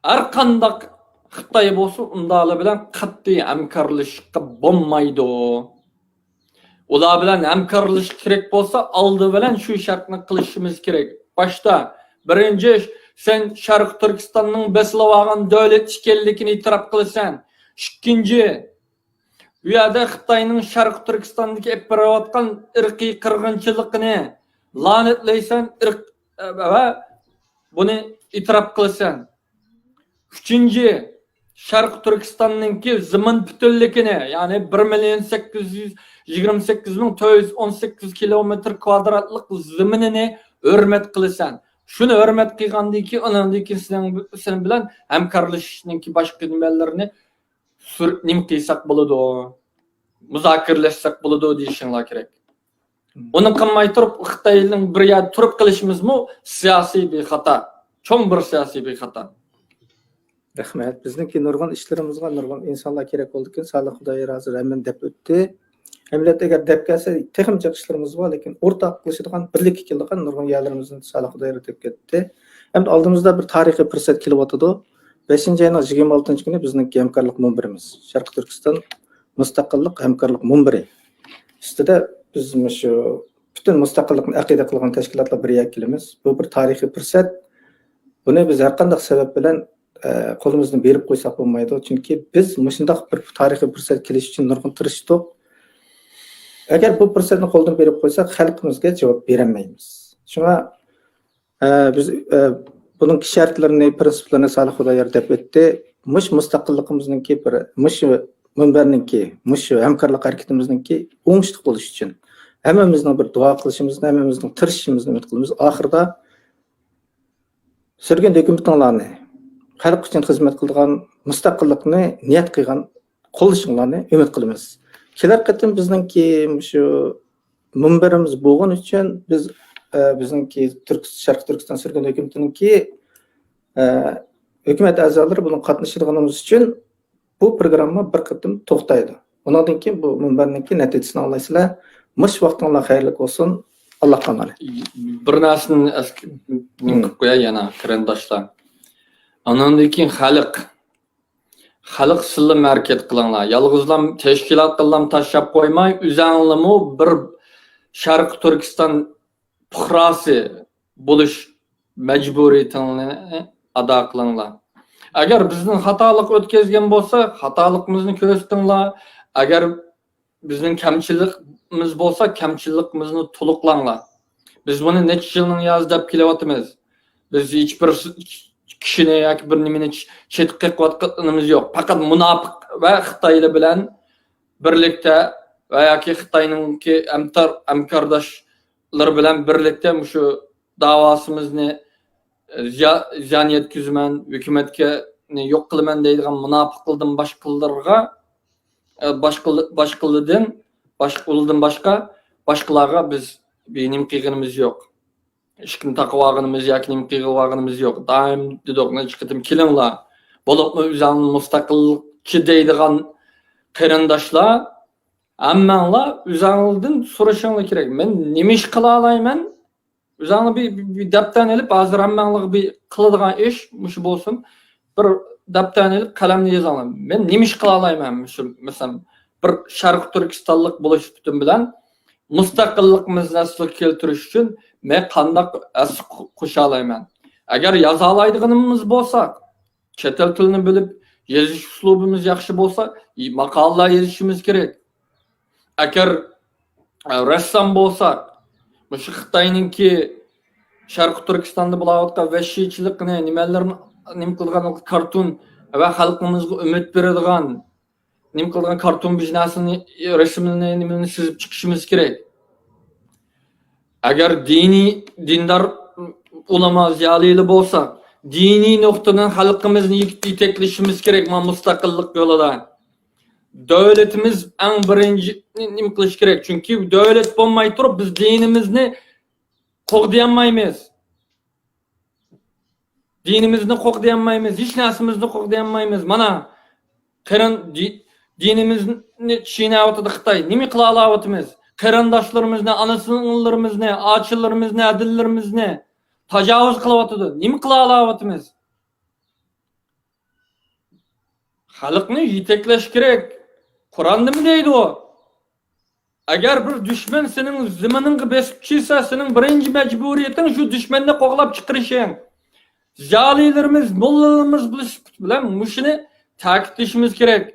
har qanday Xitoy bo'lsin, undalar bilan qat'iy hamkorlashishga bo'lmaydi. Ular bilan hamkorlash kerak bo'lsa, oldi bilan shu shartni qilishimiz kerak. Boshda birinchi sen Sharq Turkistonning besilib olgan davlat ekanligini e'tirof qilasan. Ikkinchi, bu yerda Xitoyning Sharq Turkistondagi olib borayotgan irqiy qirg'inchilikni la'natlaysan va buni e'tirof qilasan. Üçüncü, Sharq Turkistonninki zimin butunligini, ya'ni 1,828,418 kilometr kvadratlik ziminini hurmat qilasan. Shuni hurmat qilgandan keyin undan sen bilan hamkorlashishninki boshqa nimalarni nim qilsak bo'ladi, muzokaralashsak bo'ladi deyishinglar kerak. Uni qilmay turib Xitoyning bir yerda turib qilishimizmi siyosiy bexato, cho'ng bir siyosiy bexato. Rahmat. Bizniki nurg'un ishlarimizga nurg'un insonlar kerak bo'ldi ekan. Salih Xudoy rozi rahmin deb o'tdi. Hamlet agar deb kelsa, texnik ishlarimiz bor, lekin o'rtaq qilishadigan birlik keladigan nurg'un yerlarimizni Salih Xudoy deb ketdi. Hamda oldimizda bir tarixiy fursat kelib o'tadi. 5-oyning 26-kuni bizning hamkorlik munbirimiz. Sharq Turkiston mustaqillik hamkorlik munbiri. Ustida biz shu butun mustaqillikni aqida qilgan tashkilotlar bir kelamiz. Bu bir tarixiy fursat. Buni biz har qanday sabab bilan qo'limizni berib qo'ysak bo'lmaydi. Chunki biz shunday bir tarixiy fursat kelish uchun nurg'un tirishdik. Agar bu fursatni qo'ldan berib qo'ysak, xalqimizga javob berolmaymiz. Shunga biz buning shartlarini, prinsiplarini Salih Xudoyor deb o'tdi. Mustaqilligimizningki bir munbarninki, hamkorlik harakatimizningki o'ngishli bo'lish uchun hammamizning bir duo qilishimizni, hammamizning tirishishimizni umid qilamiz. Oxirida sürgün dokumentlarni xalq uchun xizmat qilgan mustaqillikni niyat qilgan qo'llashinglarni umid qilamiz. Kelar qatim bizningki shu munbarimiz bo'lgan uchun biz bizningki Sharq Turkiston sürgün hukumatiningki hukumat a'zolari buni qatnashadiganimiz uchun bu programma bir qatim to'xtaydi. Undan keyin bu munbarningki natijasini olasizlar. Mush vaqtinglar xayrli bo'lsin. Alloh qamali. Bir narsani qilib qo'yay yana qarindoshlar. Ondan keyin xalq sizlar harakat qilinglar. Yolg'izlam tashkilot qilib tashlab qo'ymay, o'zinglarmi bir Sharq Turkiston puhrasi bo'lish majburiyatingni ado qilinglar. Agar bizning xatolik o'tkazgan bo'lsa, xatoligimizni ko'rsatinglar. Agar bizning kamchilikimiz bo'lsa, kamchilikimizni to'liqlanglar. Biz buni necha yilning yozdab kelyapmiz. Biz hech bir kishini yoki bir nimani chetga qo'yayotganimiz yo'q. Faqat munofiq va Xitoylar bilan birlikda va yoki Xitoyningki hamkordoshlar bilan birlikda shu davosimizni ziyon yetkazman, hukumatga yo'q qilaman deydigan munofiqlardan boshqalarga biz benim qilganimiz yo'q. Ishkin taqvog'imiz yoki nim qilganimiz yo'q. Doim dedoqni chiqib kelinglar. Bo'libmi o'zingni mustaqilchi deydigan qarindoshlar, hammanglar o'zingizdan so'rashinglar kerak. Men nima ish qila olayman? O'zingni bir daftarni olib, hozir hammanglar bir qiladigan ish mush bo'lsin. Bir daftarni olib, qalamni yozinglar. Men nima ish qila olayman? Masalan, bir Sharq Turkistonlik bo'lish uchun bilan mustaqilligimizni asliga keltirish uchun men qanday qo'sha olayman? Agar yoza oladiganimiz bo'lsa, chet el tilini bilib, yozish uslubimiz yaxshi bo'lsa, maqolalar yozishimiz kerak. Agar rassom bo'lsak, shu Xitoyningki Sharq Turkistonda bo'layotgan vahshiychilikni, nimalarni qilgan kartun va xalqimizga umid beradigan nim qilgan karton bijnasini resimini nimani sizib chiqishimiz kerak. Agar dindar ulamo ziyolili bo'lsak, diniy nuqtadan xalqimizni yetaklashimiz kerak mana mustaqillik yo'lida. Devletimiz en birinci nim qilish kerak. Chunki devlet bo'lmay turib biz dinimizni qo'g'dayamaymiz. Dinimizni qo'g'dayamaymiz, hech narsamizni qo'g'dayamaymiz. Mana qarin dinimizni chinayotdi Xitoy. Nima qila olayotimiz? Qarindoshlarimizni, ana-singillarimizni, ochilarimizni, adillarimizni tajovuz qilyotdi. Nima qila olayotimiz? Xalqni yetaklash kerak. Qur'on nima deydi o? Agar bir dushman sening ziminingga besib kelsa, sening birinchi majburiyating shu dushmanni qo'g'lab chiqarishing. Ziyolilarimiz, mollalarimiz bilan mushuni ta'kidlashimiz kerak.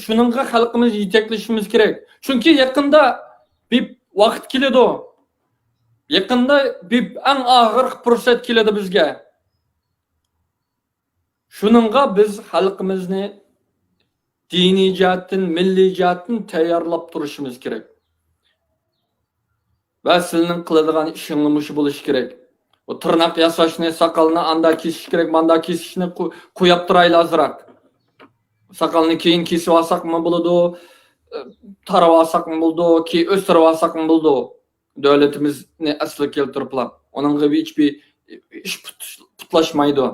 Shuningga xalqimiz yetaklashimiz kerak. Chunki yaqinda bir vaqt keladi. Yaqinda bir eng og'ir fursat keladi bizga. Shuningga biz xalqimizni diniy jihatdan, milliy jihatdan tayyorlab turishimiz kerak. Va sizning qiladigan ishingiz bo'lishi kerak. O tırnak yasashni, sakalını anda kesish kerak, manda kesishni qo'yib turayli azroq. Sakalını keyin kesib olsakmi bo'ladi, tarab olsakmi bo'ladi, ki o'stirib olsakmi bo'ladi. Davlatimizni asli keltiriblar. Onunga hiçbir ish putlashmaydi.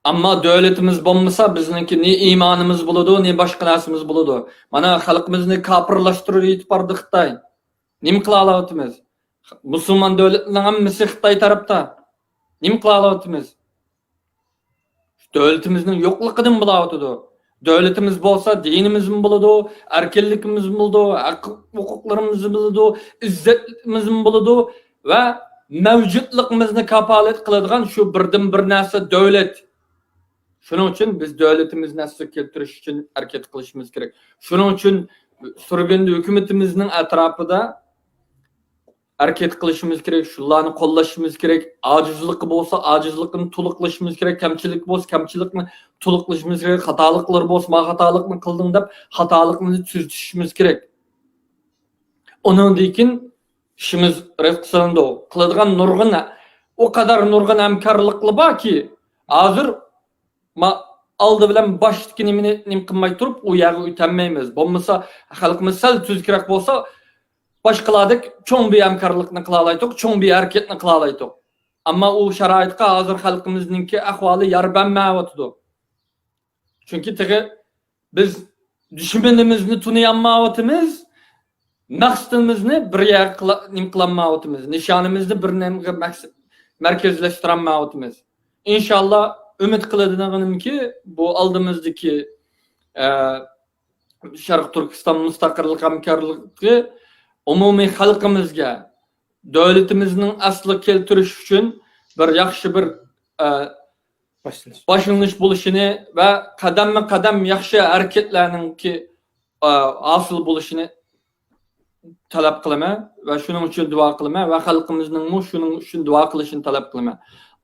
Amma davlatimiz bo'lmasa, bizningki ne imonimiz bo'ladi, ne boshqa narsamiz bo'ladi. Mana xalqimizni kafirlashtirib yetib bordi Xitoy. Nima qila olayotimiz? Musulmon davlatlarning hammasi Xitoy tarafda. Nima qila olayotimiz? Davlatimizning yo'qligidan bo'layotdi. Davlatimiz bo'lsa, dinimiz bo'ladi, erkinligimiz bo'ladi, huquqlarimiz bo'ladi, izzatimiz bo'ladi va mavjudligimizni kafolat qiladigan shu birdan bir narsa davlat. Shuning uchun biz davlatimizni asliga keltirish uchun harakat qilishimiz kerak. Shuning uchun surgunda hukumatimizning atrofida harakat qilishimiz kerak, shularni qo'llashimiz kerak. Ojizligi bo'lsa, ojizligini to'liqlashimiz kerak, kamchilik bo'lsa, kamchilikni to'liqlashimiz kerak, xatoliklar bo'lsa, "Men xatolikni qildim" deb xatolikni tuzatishimiz kerak. Ondan keyin ishimiz rivqsanda qiladigan nurg'un o kadar nurg'un hamkorliklar borki, hozir aldı bilan boshlikni nim qilmay turib, u yerga o'tolmaymiz. Bo'lmasa, xalqimiz sal tuzkroq bo'lsa, boshqalardek cho'ng bir hamkorlikni qila olaydik, cho'ng bir harakatni qila olaydik. Ammo u sharoitga hozir xalqimizningki ahvoli yar bermayotdi. Chunki biz dushmanimizni tunayolmayotimiz, maqsadimizni bir yerga nim qilolmayotimiz, nishonimizni bir nimga markazlashtirolmayotimiz. Inshaalloh umid qiladiganimki, bu oldimizdagi Sharq Turkiston mustaqillik hamkorligi umumiy xalqimizga, davlatimizning asli keltirish uchun bir yaxshi bir boshlanish bo'lishini va qadamma-qadam yaxshi harakatlarningki hosil bo'lishini talab qilaman va shuning uchun duo qilaman va xalqimizning shuning uchun duo qilishini talab qilaman.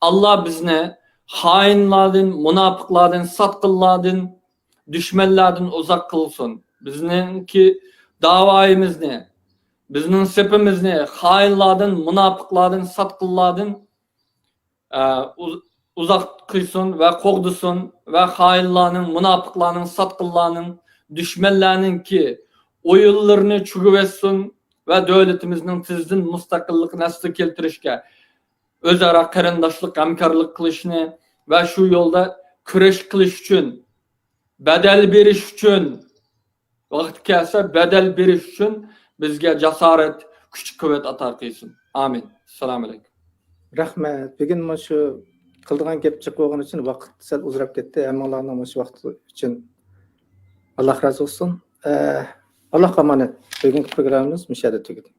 Alloh bizni xoinlardan, munofiqlardan, sotqinlardan, dushmanlardan uzoq qilsin. Bizningki davoyimizni, bizning sepimizni xoinlardan, munofiqlardan, sotqinlardan uzoq qilsin va qo'g'disin va xoinlarning, munofiqlarning, sotqinlarning, dushmanlarningki o'yinlarini chug'vetsin va davlatimizning tizdan mustaqillikni asli keltirishga, o'zaro qarindoshlik, hamkorlik qilishni va shu yo'lda kurash qilish uchun, badal berish uchun, vaqt kelsa badal berish uchun bizga jasorat, kuch-quvvat ato qilsin. Amin. Assalomu alaykum. Rahmat. Bugun mana shu qildigan gap chiqib uchun vaqt sal uzrab ketdi. Hammalarning mana shu vaqt uchun Alloh razı olsun. Allohga omonat. Bugungi programmamiz mushada tugadi.